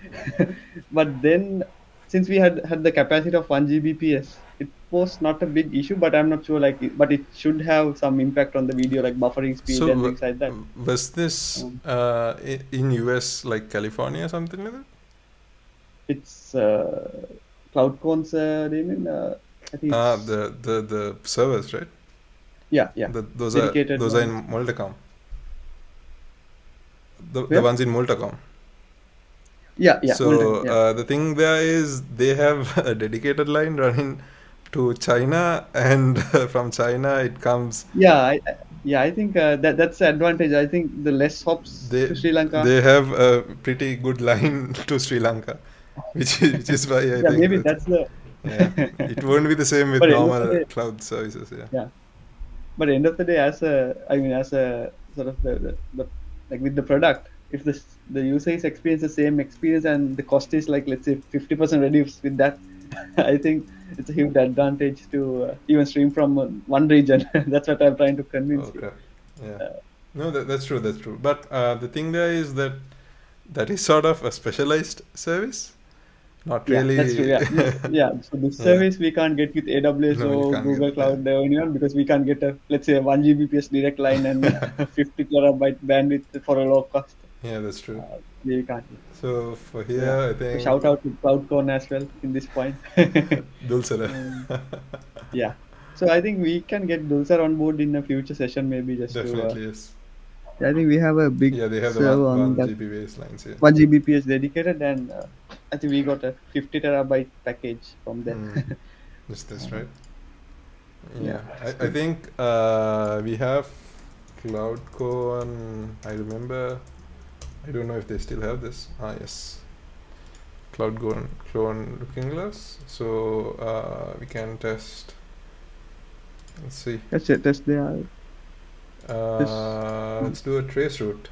But then, since we had the capacity of 1 Gbps, it was not a big issue. But I'm not sure like, but it should have some impact on the video, like buffering speed So and things like that. was this Um, in US, like California or something like that? it's CloudCon's, Damien. I think it's The servers, right? yeah, dedicated Those are in ones. Multacom. The Where? ones in Multacom. Yeah, Multan. So Yeah, the thing there is they have a dedicated line running to China, and from China it comes. yeah, I think that's the advantage. I think the less hops They to Sri Lanka. they have a pretty good line to Sri Lanka, which is why I Yeah, think maybe that that's the. yeah, it won't be the same with But end of the normal day, cloud services. Yeah. yeah. But end of the day, as a sort of the like with the product, if the user is experience the same experience and the cost is like, let's say, 50% reduced with that, I think it's a huge advantage to even stream from one region. That's what I'm trying to convince you. Okay. Yeah. Uh, No, that's true. That's true. But the thing there is that that is sort of a specialized service, not Yeah, that's true. really. Yeah, yeah. So this Yeah. service we can't get with AWS No, you or can't get Google it. Yeah. Cloud or anyone, because we can't get a, let's say, a 1 Gbps direct line and 50 terabyte bandwidth for a low cost. Yeah, that's true. We can't. So for So here, yeah. I So think shout out to CloudCon as well in this point. Dulcera. Um, yeah. So I think we can get Dulsar on board in a future session, maybe just to. Definitely yes. I think we have a big Yeah, they have the server on one that GB baselines here. 1 Gbps dedicated, and I think we got a 50 terabyte package from them. Is this right? Yeah. Yeah, I think we have Cloudco, and I remember. I don't know if they still have this. Ah, yes. Cloudgo and clone looking glass. So we can test. Let's see. That's it. That's the. Let's do a trace route.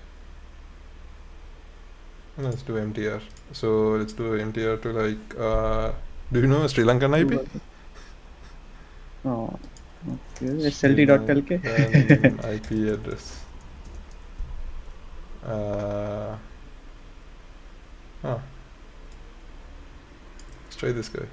Let's do MTR. So let's do MTR to like. Do you know Sri Lankan IP? Oh, okay. SLT.lk. IP address. Let's try this guy.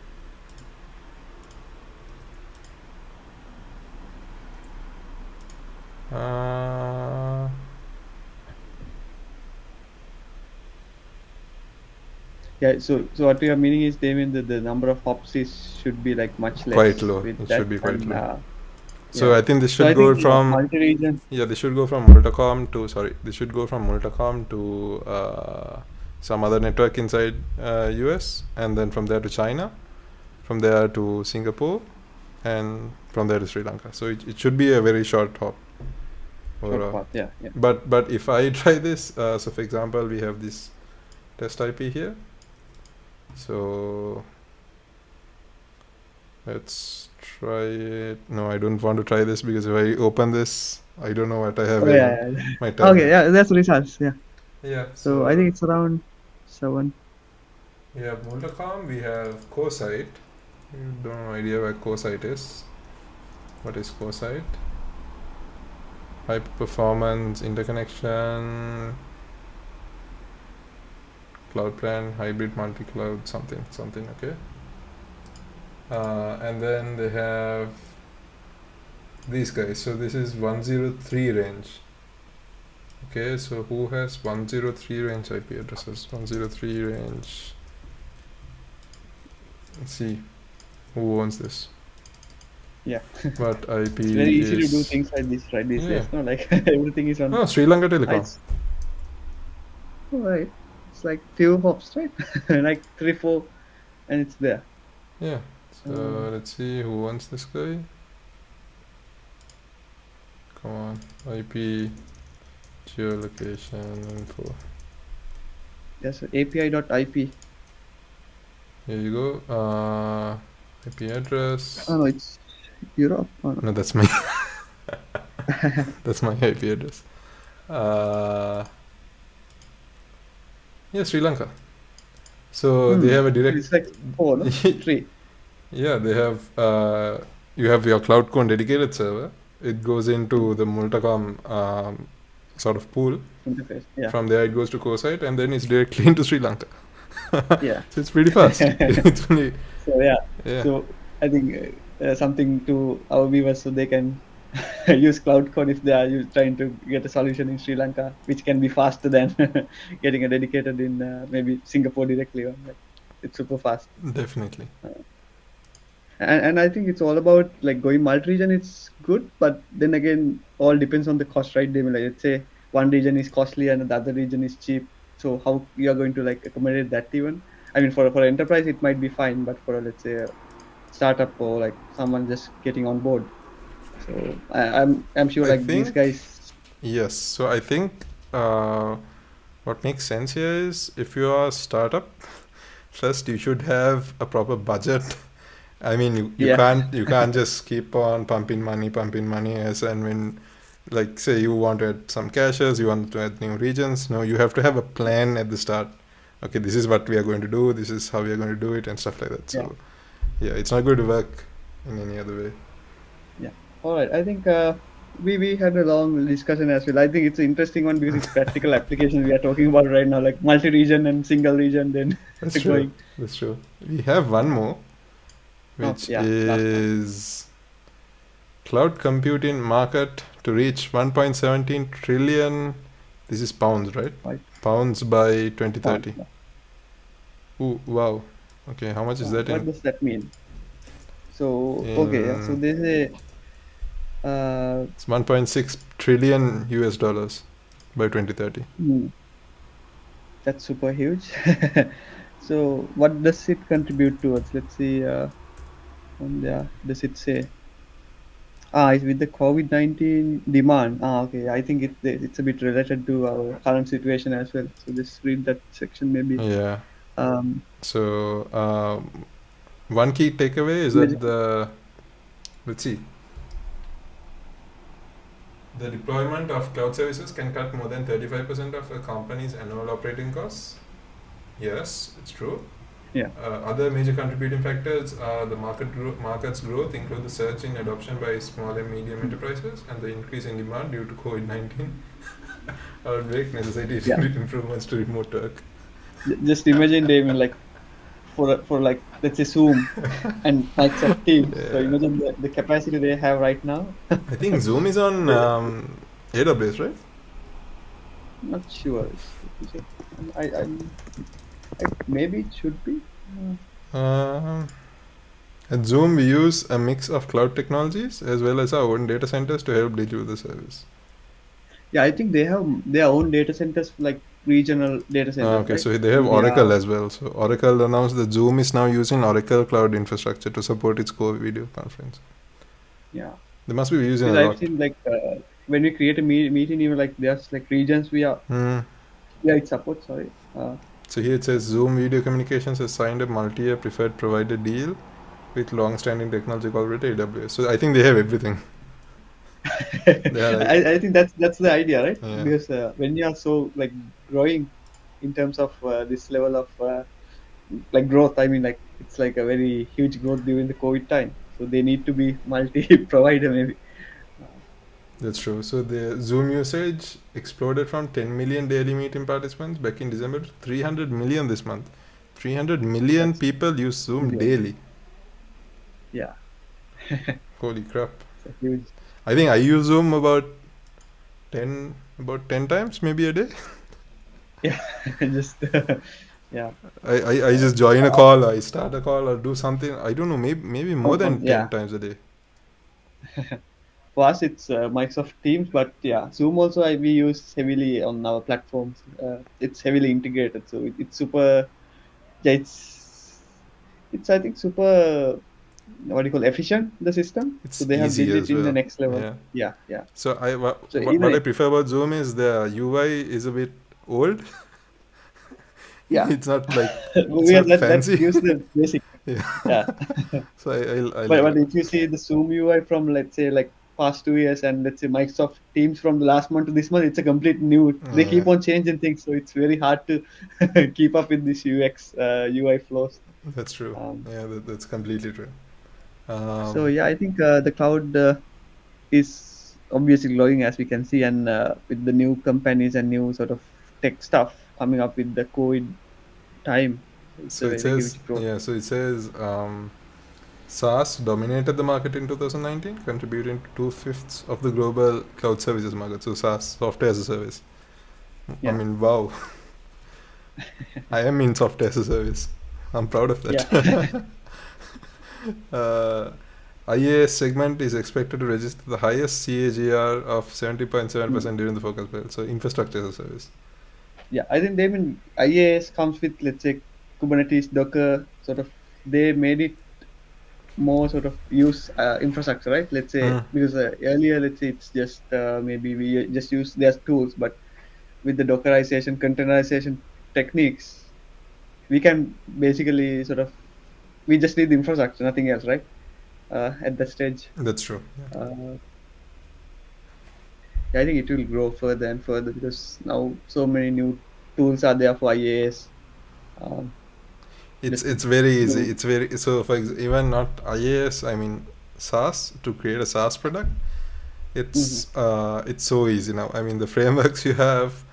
Yeah, so what we are meaning is, Damien, that the number of hops should be like much less. Quite low. With It that, should be quite and, low. So yeah. I think this So I should go think, from multi-region. yeah, they should go from Multacom to This should go from Multacom to some other network inside US, and then from there to China, from there to Singapore, and from there to Sri Lanka. So it should be a very short hop. Short path, yeah. But if I try this, so for example, we have this test IP here. So let's try it. No, I don't want to try this, because if I open this, I don't know what I have in my terminal. Okay, yeah, that's results. Yeah. Yeah. So I think it's around 7. We have Multacom, we have CoSite. You don't know idea where CoSite is. What is CoSite? High performance interconnection, cloud plan, hybrid multi-cloud, something. Okay. And then they have these guys. So this is 103 range. Okay, so who has 103 range IP addresses? 103 range. Let's see who owns this. Yeah. But IP It's very easy to do is things like this, right? These yeah. days, no? Like everything is on. Oh, Sri Lanka Telecom. It's right. It's like few hops, right? Like 3, 4, and it's there. Yeah. So Um, let's see who wants this guy. Come on, IP geolocation info. yes, API.IP. Here you go. IP address. Oh no, it's Europe. Oh, no. No, that's my that's my IP address. Yeah, Sri Lanka. So they have a direct. It's like 4, no? 3. Yeah, they have. You have your CloudCon dedicated server. It goes into the Multicom sort of pool. Interface. Yeah. From there, it goes to CoSite, and then it's directly into Sri Lanka. Yeah. So it's pretty fast. It's only So yeah. yeah. So I think something to our viewers so they can use cloud code if they are trying to get a solution in Sri Lanka, which can be faster than getting a dedicated in maybe Singapore directly. Like, it's super fast. Definitely. And I think it's all about like going multi-region. It's good, but then again, all depends on the cost, right? They will, like, let's say one region is costly and the other region is cheap. So how you are going to like accommodate that even? I mean, for enterprise it might be fine, but for let's say a startup or like someone just getting on board. So I'm sure I like these think guys. yes. So I think what makes sense here is if you are a startup, first you should have a proper budget. I mean, you Yeah. can't just keep on pumping money as and when, like say you want to add some caches, you want to add new regions. No, you have to have a plan at the start. Okay, this is what we are going to do. This is how we are going to do it, and stuff like that. Yeah. So yeah, it's not going to work in any other way. Yeah. All right. I think we had a long discussion as well. I think it's an interesting one because it's practical applications we are talking about right now, like multi-region and single region. Then That's true. going. That's true. We have one more, Oh, which yeah. Last one. is cloud computing market to reach 1.17 trillion. This is pounds, right? Right. Pounds by 2030. Yeah. Ooh, wow. Okay, how much is that What in? does that mean? So okay. Yeah. So they say It's 1.6 trillion US dollars by 2030. that's super huge. So what does it contribute towards? Let's see. Does it say? It's with the COVID-19 demand. Okay. I think it's a bit related to our current situation as well. So just read that section maybe. Yeah. Um, So one key takeaway is that let's see. The deployment of cloud services can cut more than 35% of a company's annual operating costs. Yes, it's true. Yeah. Other major contributing factors are the market's growth, include the surge in adoption by small and medium enterprises, and the increase in demand due to COVID-19 outbreak necessitating improvements to remote work. Just imagine them like for like let's say Zoom and Microsoft Teams. So imagine the capacity they have right now. I think Zoom is on AWS, right? Not sure. I maybe it should be. At Zoom, we use a mix of cloud technologies as well as our own data centers to help deliver the service. Yeah, I think they have their own data centers, like regional data centers. Okay, right? so they have Oracle as well. So Oracle announced that Zoom is now using Oracle cloud infrastructure to support its core video conference. Yeah. They must be using a I've lot. seen like when we create a meeting, even like there's like regions we are. Yeah, it supports. Sorry. So here it says Zoom Video Communications has signed a multi-year preferred provider deal with long-standing technology collaborator AWS. So I think they have everything. I think that's the idea, right? Yeah. Because when you are so like growing in terms of this level of like growth, I mean like it's like a very huge growth during the COVID time. So they need to be multi-provider maybe. That's true. So the Zoom usage exploded from 10 million daily meeting participants back in December to 300 million this month. 300 million people use Zoom daily. Yeah. Holy crap. It's huge. I think I use Zoom about 10 times maybe a day. Yeah. Just yeah. I just join a call, I start a call or do something. I don't know, maybe more than 10 times a day. For us, it's Microsoft Teams, but yeah, Zoom also we use heavily on our platforms. It's heavily integrated, so it's super. Yeah, it's I think super. What do you call efficient the system? So It's they have easy built it as in the well. next level. Yeah. Yeah, yeah. So So what I even prefer about Zoom is the UI is a bit old. yeah, It's we are not that fancy. use the basic. Yeah. Yeah, So I but if you see the Zoom UI from let's say like past 2 years and let's say Microsoft Teams from the last month to this month, it's a complete new. They yeah, keep on changing things, so it's very hard to keep up with this UX UI flows. that's true. Um, Yeah, that's completely true. so Um, yeah, I think the cloud is obviously growing as we can see, and with the new companies and new sort of tech stuff coming up with the COVID time, it's so a it very says huge growth. yeah. So it says SaaS dominated the market in 2019, contributing to two-fifths of the global cloud services market. So SaaS, software as a service. I Yeah, mean, wow. I am in software as a service. I'm proud of yeah. that. uh, IaaS segment is expected to register the highest CAGR of 70.7% during the forecast period. So infrastructure as a service. Yeah, I think they mean IaaS comes with let's say Kubernetes, Docker, sort of they made it more sort of use infrastructure, right? Let's say Mm, because earlier, let's say it's just maybe we just use their tools, but with the Dockerization, containerization techniques, we can basically sort of we just need the infrastructure, nothing else, right? At that stage, that's true. Yeah. uh, yeah, I think it will grow further and further because now so many new tools are there for IaaS. Um, It's just to it's very easy. do. It's very so for even not IaaS. I mean SaaS to create a SaaS product. Mhm. It's so easy now. I mean the frameworks you have,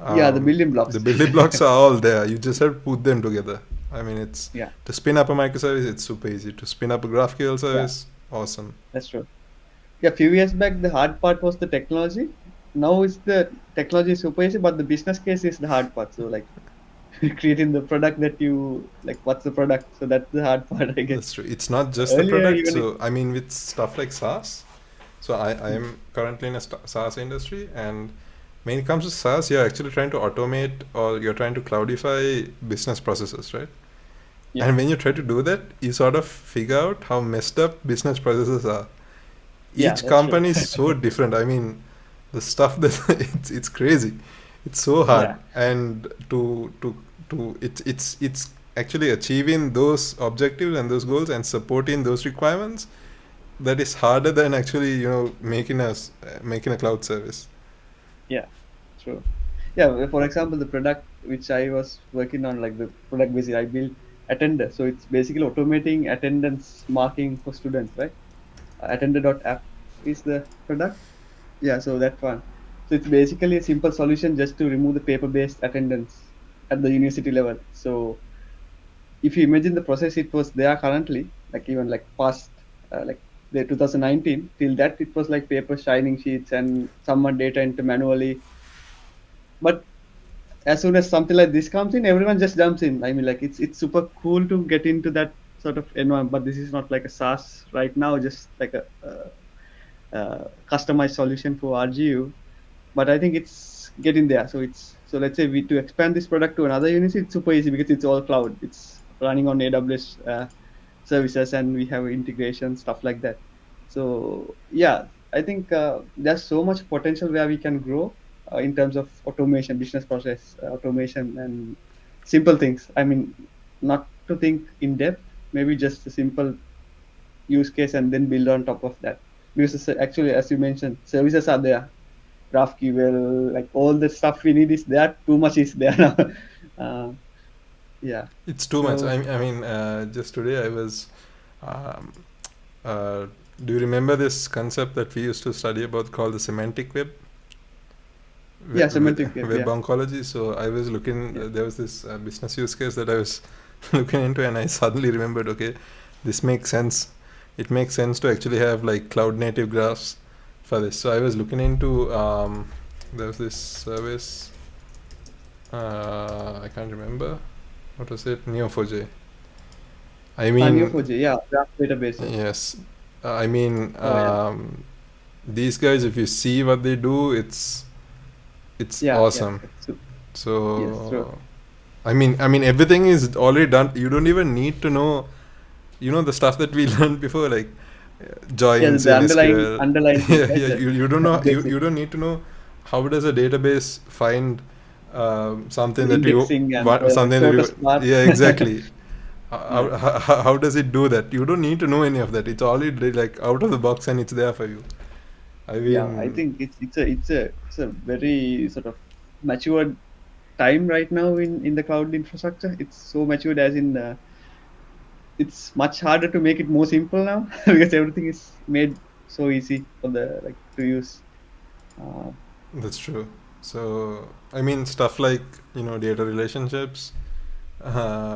Yeah, the building the blocks. building blocks are all there. You just have to put them together. I mean it's Yeah, to spin up a microservice. It's super easy. To spin up a GraphQL yeah, service, awesome. that's true. Yeah, a few years back, the hard part was the technology. Now it's the technology is super easy, but the business case is the hard part. So like creating the product that you like, what's the product? So that's the hard part, I guess. That's true. It's not just the Earlier, product. even it, So I mean with stuff like SaaS. So I mm, am currently in a SaaS industry, and when it comes to SaaS, you're actually trying to automate or you're trying to cloudify business processes, right? yeah, And when you try to do that, you sort of figure out how messed up business processes are. yeah, Each that's true. company is so different. I mean, the stuff that it's crazy. It's so hard, Yeah, and it's actually achieving those objectives and those goals and supporting those requirements that is harder than actually making a cloud service. yeah, true. Yeah, for example, the product which I was working on, like the product basically I built Attender. So it's basically automating attendance marking for students, right? Attender.app is the product. Yeah, so that one. So it's basically a simple solution just to remove the paper-based attendance at the university level. So if you imagine the process, it was there currently, like even like past, like the 2019 till that it was like paper shining sheets and someone data enter manually. But as soon as something like this comes in, everyone just jumps in. I mean, like it's super cool to get into that sort of environment. But this is not like a SaaS right now, just like a customized solution for RGU. But I think it's getting there. So it's so let's say we to expand this product to another university, it's super easy because it's all cloud. It's running on AWS services, and we have integration stuff like that. So yeah, I think there's so much potential where we can grow in terms of automation, business process automation, and simple things. I mean, not to think in depth, maybe just a simple use case and then build on top of that. Because actually, as you mentioned, services are there. GraphQL, like all the stuff we need is there. Too much is there now. uh, yeah. It's too much. So I mean, just today I was. Um, uh, do you remember this concept that we used to study about called the semantic web? yeah, semantic web. Web Yeah. oncology. So I was looking. Yeah. There was this business use case that I was looking into, and I suddenly remembered. Okay, this makes sense. It makes sense to actually have like cloud native graphs for this. So I was looking into. There was this service. I can't remember. What was it? Neo4j. I mean, Neo4j. Yeah. Graph databases. yes. I mean, Oh yeah, these guys, if you see what they do, it's yeah, yeah. awesome. Yes, true. So I mean, everything is already done. You don't even need to know, the stuff that we learned before, like Yeah, joins the in underlying SQL. underlying things, Yeah, right? yeah. You don't know, you, Basic you don't need to know how does a database find something that you indexing and want, the something that you, shortest path. yeah, exactly. Yeah, How does it do that? You don't need to know any of that. It's already like out of the box and it's there for you. I yeah. I mean, think it's a very sort of matured time right now in the cloud infrastructure. It's so matured as in it's much harder to make it more simple now because everything is made so easy for the like to use. Uh, that's true. So I mean, stuff like data relationships,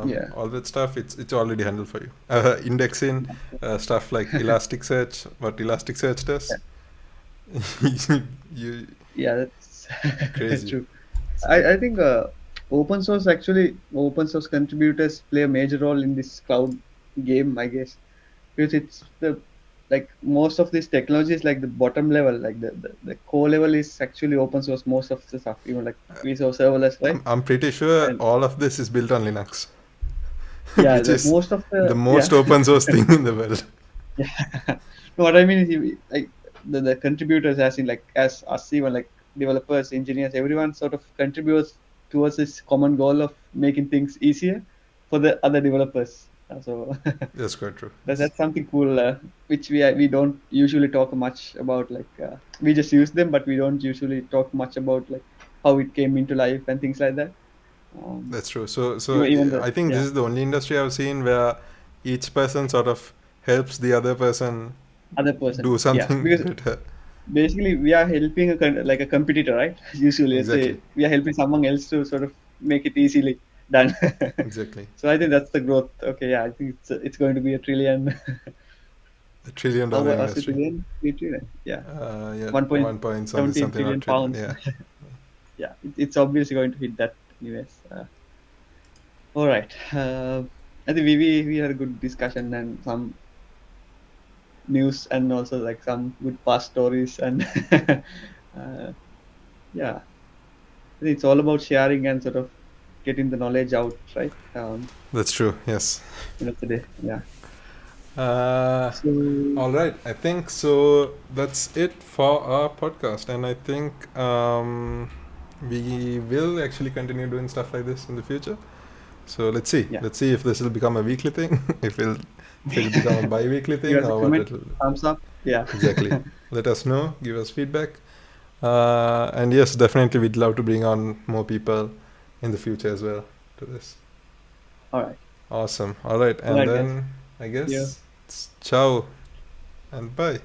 yeah, all that stuff. It's already handled for you. Indexing, stuff like Elasticsearch. What Elasticsearch yeah, does, you yeah, that's crazy. true. So I think open source contributors play a major role in this cloud game, I guess, because it's the like most of these technologies like the bottom level, like the core level is actually open source. Most of the stuff, even like we saw serverless, right? I'm pretty sure And all of this is built on Linux, yeah, which the is most of the the yeah. most open source thing in the world. Yeah. No, what I mean is like the contributors as in like as us even like developers, engineers, everyone sort of contributes towards this common goal of making things easier for the other developers. So That's quite true. Yes. that's something cool, which we don't usually talk much about. Like we just use them, but we don't usually talk much about like how it came into life and things like that. Um, That's true. So even the I think this yeah is the only industry I've seen where each person sort of helps the other person other person, do yeah, something because better. basically we are helping like a competitor, right? Usually let's Exactly. say we are helping someone else to sort of make it easily done. Exactly. So I think that's the growth. Okay, yeah, I think it's going to be a trillion. A trillion How dollar was it industry. again? 3 trillion, yeah, Yeah, 1.17 one point something something odd trillion trillion. pounds. Yeah, Yeah, it's obviously going to hit that anyways. All right, I think we had a good discussion and some news and also like some good past stories and yeah, I think it's all about sharing and sort of getting the knowledge out, right? that's true. Yes. End of the day, yeah. Uh, So all right. I think so. That's it for our podcast, and I think we will actually continue doing stuff like this in the future. So let's see. yeah, Let's see if this will become a weekly thing. If it'll become a bi-weekly give thing us a or what comment, it'll. thumbs up, yeah. Exactly. Let us know. Give us feedback. And yes, definitely, we'd love to bring on more people in the future as well to this. All right, Awesome. All right. all And right, guys. then I Yeah. guess it's ciao and bye.